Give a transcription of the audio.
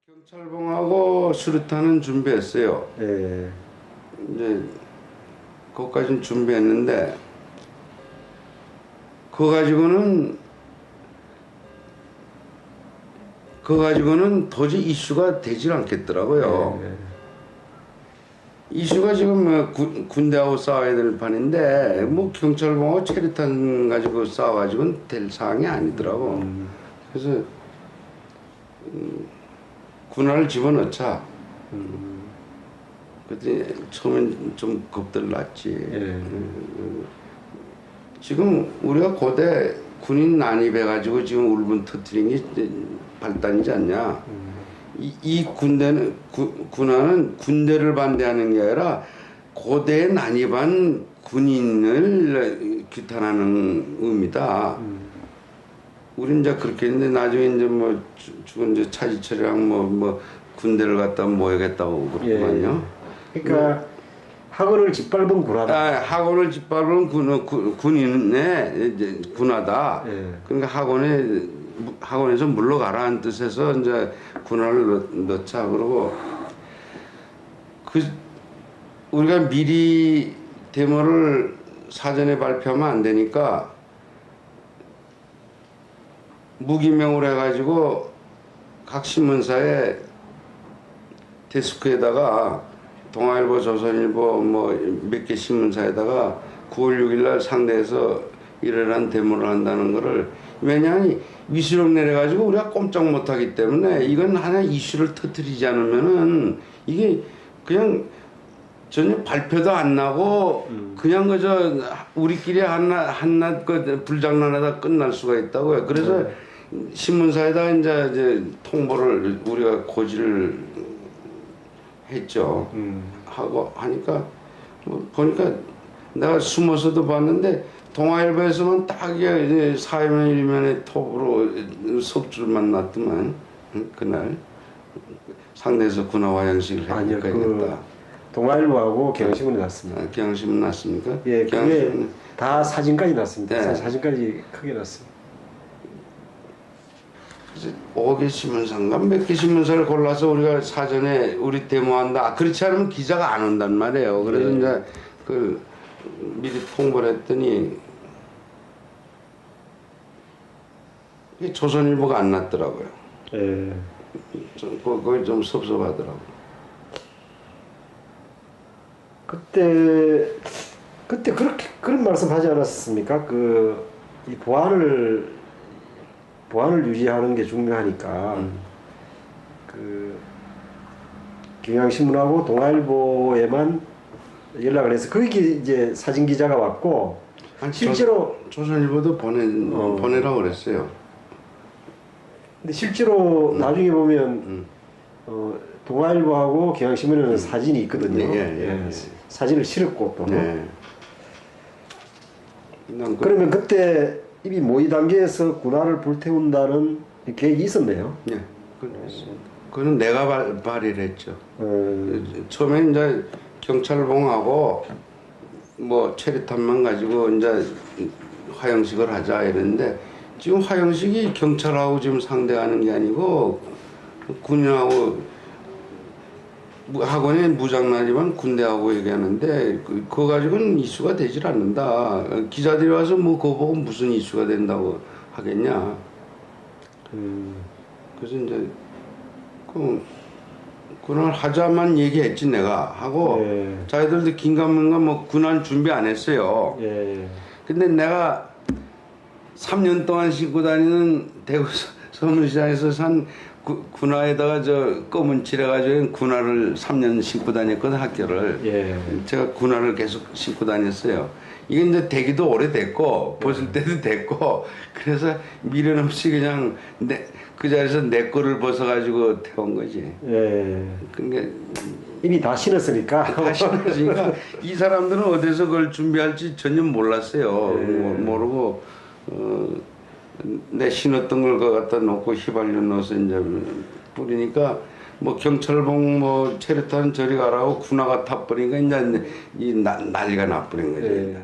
경찰봉하고 수류탄은 준비했어요. 예. 이제 그것까지는 준비했는데 그거 가지고는 도저히 이슈가 되질 않겠더라고요. 예. 이슈가 지금 뭐 군대하고 싸워야 될 판인데 뭐 경찰봉하고 체류탄 가지고 싸워가지고는 될 사항이 아니더라고. 그래서 군화를 집어넣자. 그때 처음엔 좀 겁들 났지. 예. 지금 우리가 고대 군인 난입해가지고 지금 울분 터뜨린 게 발단이지 않냐. 이 군대는 군화는 군대를 반대하는 게 아니라 고대에 난입한 군인을 규탄하는 의미다. 우린 이제 그렇게 했는데 나중에 이제 뭐 죽은 이제 차지철이랑 뭐 군대를 갖다 모여겠다고 그러더만요. 예. 그러니까 학원을 짓밟은 군화다. 학원을 짓밟은 군인의 이제 군화다. 예. 그러니까 학원에서 물러가라는 뜻에서 이제 군화를 넣자 그러고 우리가 미리 데모를 사전에 발표하면 안 되니까 무기명으로 해가지고 각 신문사에 데스크에다가 동아일보, 조선일보 뭐 몇 개 신문사에다가 9월 6일 날 상대에서 이러한 데모를 한다는 거를, 왜냐하면 위수령 내려가지고 우리가 꼼짝 못하기 때문에 이건 하나 이슈를 터뜨리지 않으면은 이게 그냥 전혀 발표도 안 나고 그냥 그저 우리끼리 한낱 그 불장난하다 끝날 수가 있다고요. 그래서 신문사에다 이제 통보를 우리가 고지를 했죠. 하고 하니까 보니까 내가 숨어서도 봤는데 동아일보에서만 딱 이제 4면 1면에 톱으로 석줄만 났더만 그날 상대에서 군화 화장실을 아니요, 해야겠다. 동아일보하고 경향신문이 났습니다. 경향신문 났습니까? 예, 그게 다 사진까지 났습니다. 네. 사진까지 크게 났습니다. 그래서 5개 신문사인가 몇 개 신문사를 골라서 우리가 사전에 우리 데모한다. 그렇지 않으면 기자가 안 온단 말이에요. 그래서 네. 이제 그 미리 통보를 했더니 이게 조선일보가 안 났더라고요. 예. 거기 좀 섭섭하더라고요. 그때 그런 말씀하지 않았습니까? 이 보안을 유지하는 게 중요하니까 경향신문하고 동아일보에만 연락을 해서 거기 이제 사진 기자가 왔고 실제로 조선일보도 보내라고 그랬어요. 근데 실제로 나중에 보면 동아일보하고 경향신문에는 사진이 있거든요. 예. 사진을 실었고 또. 네. 그러면 그때 이미 모의 단계에서 군화를 불태운다는 계획이 있었네요. 네, 그건 내가 발의를 했죠. 처음에 이제 경찰봉하고 뭐 체류탄만 가지고 이제 화형식을 하자 이랬는데 지금 화형식이 경찰하고 지금 상대하는 게 아니고 군인하고 학원에 무장난이지만 군대하고 얘기하는데 그거 가지고는 이슈가 되질 않는다. 기자들이 와서 뭐 그거 보고 무슨 이슈가 된다고 하겠냐. 그래서 이제 그날 하자만 얘기했지 내가 하고 자기들도 긴가민가 뭐 군안 준비 안 했어요. 근데 내가 3년 동안 신고 다니는 대구 서문시장에서 산 군화에다가 검은 칠해가지고 군화를 3년 신고 다녔거든, 학교를. 제가 군화를 계속 신고 다녔어요. 이게 이제 되기도 오래됐고, 벗을 때도 됐고, 그래서 미련 없이 그냥 그 자리에서 내 거를 벗어가지고 태운 거지. 그러니까 이미 다 신었으니까. 다 신었으니까 이 사람들은 어디서 그걸 준비할지 전혀 몰랐어요. 모르고, 내 신었던 걸 거 갖다 놓고 휘발유 넣어서 이제 뿌리니까 뭐 경찰봉 뭐 체류탄 저리 가라고 군화가 타버리니까 이제 난리가 나버린 거지.